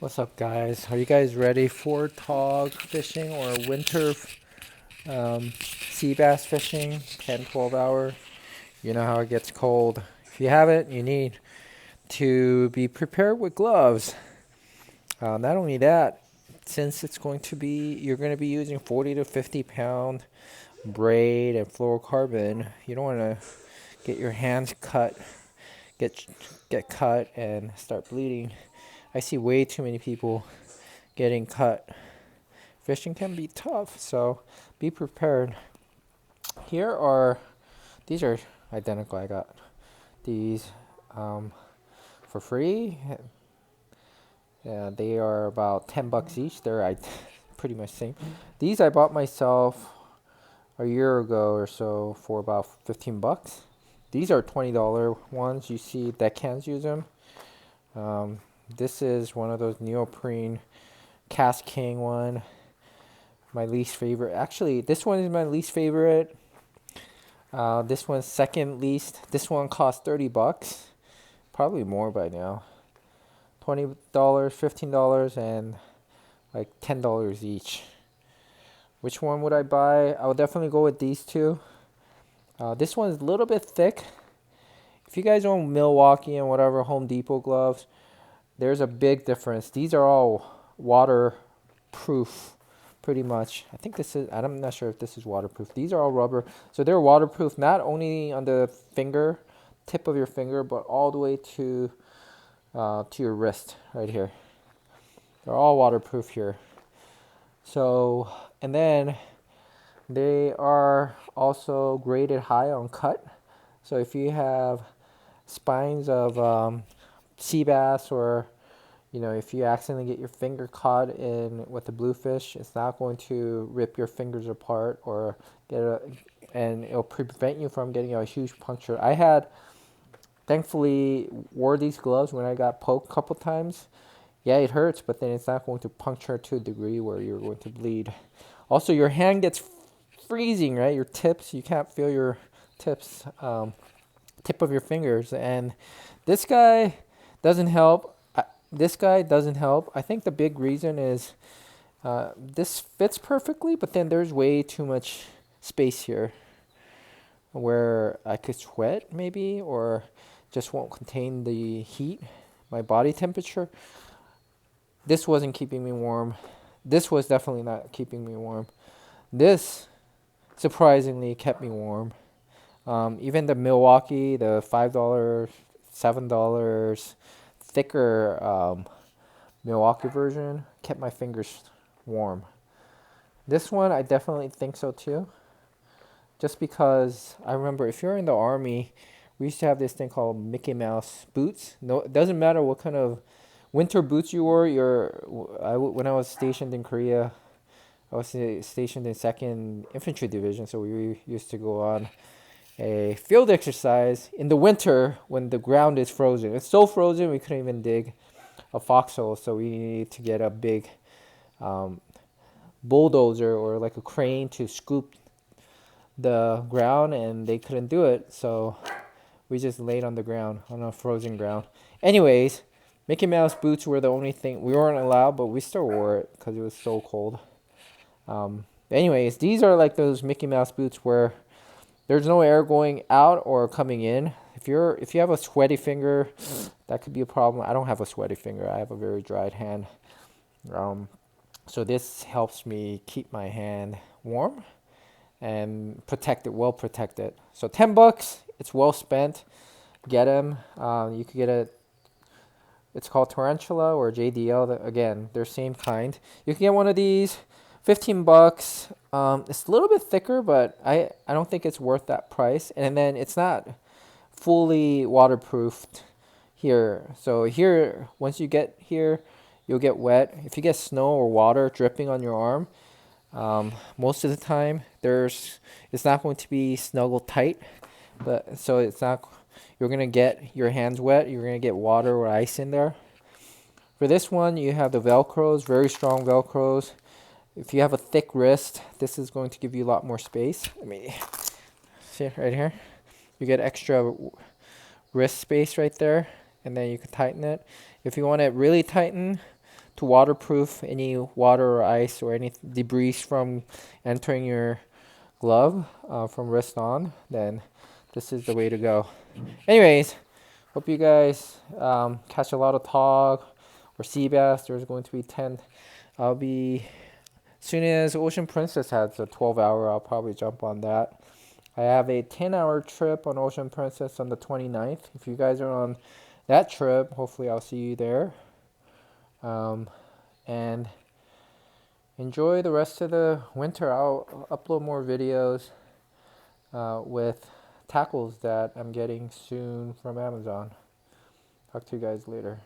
What's up, guys? Are you guys ready for tog fishing or winter um, sea bass fishing? 10, 12 hour. You know how it gets cold. If you haven't, you need to be prepared with gloves. Not only that, since you're going to be using 40 to 50 pound braid and fluorocarbon, you don't want to get your hands cut, get get cut and start bleeding. I see way too many people getting cut. Fishing can be tough, so be prepared. These are identical. I got these for free. Yeah, they are about $10 each. They're pretty much same. These I bought myself a year ago or so for about $15. These are $20 ones. You see deckhands use them. This is one of those neoprene KastKing one. My least favorite. Actually, this one is my least favorite. This one's second least. This one cost $30. Probably more by now. $20, $15, and like $10 each. Which one would I buy? I would definitely go with these two. This one's a little bit thick. If you guys own Milwaukee and whatever Home Depot gloves, there's a big difference. These are all waterproof, pretty much. I'm not sure if this is waterproof. These are all rubber. So they're waterproof not only on the tip of your finger, but all the way to your wrist right here. They're all waterproof here. So, and then they are also graded high on cut. So if you have spines of sea bass, or if you accidentally get your finger caught in with the bluefish, it's not going to rip your fingers apart or and it'll prevent you from getting a huge puncture. Thankfully wore these gloves when I got poked a couple times. Yeah, it hurts, but then it's not going to puncture to a degree where you're going to bleed. Also, your hand gets freezing, right? Your tips, you can't feel your tips, tip of your fingers. And this guy doesn't help. I think the big reason is this fits perfectly, but then there's way too much space here where I could sweat maybe, or just won't contain the heat, my body temperature. This wasn't keeping me warm. This was definitely not keeping me warm. This surprisingly kept me warm. Even the Milwaukee, the $5, $7 thicker Milwaukee version kept my fingers warm. This one, I definitely think so too. Just because I remember, if you're in the Army, we used to have this thing called Mickey Mouse boots. No, it doesn't matter what kind of winter boots you wore. When I was stationed in Korea, I was stationed in 2nd Infantry Division, so we used to go on a field exercise in the winter when the ground is frozen. It's so frozen we couldn't even dig a foxhole, so we needed to get a big bulldozer or like a crane to scoop the ground, and they couldn't do it, so we just laid on the ground, on a frozen ground. Anyways, Mickey Mouse boots were the only thing we weren't allowed, but we still wore it because it was so cold. Anyways, these are like those Mickey Mouse boots where there's no air going out or coming in. If you have a sweaty finger, that could be a problem. I don't have a sweaty finger. I have a very dried hand. So this helps me keep my hand warm and well protected. So $10, it's well spent. Get them. You could get it's called Tarantula or JDL. Again, they're same kind. You can get one of these, $15. It's a little bit thicker, but I don't think it's worth that price. And then it's not fully waterproofed here. So here, once you get here, you'll get wet. If you get snow or water dripping on your arm, most of the time it's not going to be snuggled tight, but so you're gonna get your hands wet. You're gonna get water or ice in there. For this one, you have the Velcros, very strong Velcros. If you have a thick wrist, this is going to give you a lot more space. Let me see right here. You get extra wrist space right there, and then you can tighten it. If you want it really tightened to waterproof any water or ice or any debris from entering your glove from wrist on, then this is the way to go. Anyways, hope you guys catch a lot of tog or sea bass. There's going to be 10. I'll be, as soon as Ocean Princess has a 12-hour, I'll probably jump on that. I have a 10-hour trip on Ocean Princess on the 29th. If you guys are on that trip, hopefully I'll see you there. And enjoy the rest of the winter. I'll upload more videos with tackles that I'm getting soon from Amazon. Talk to you guys later.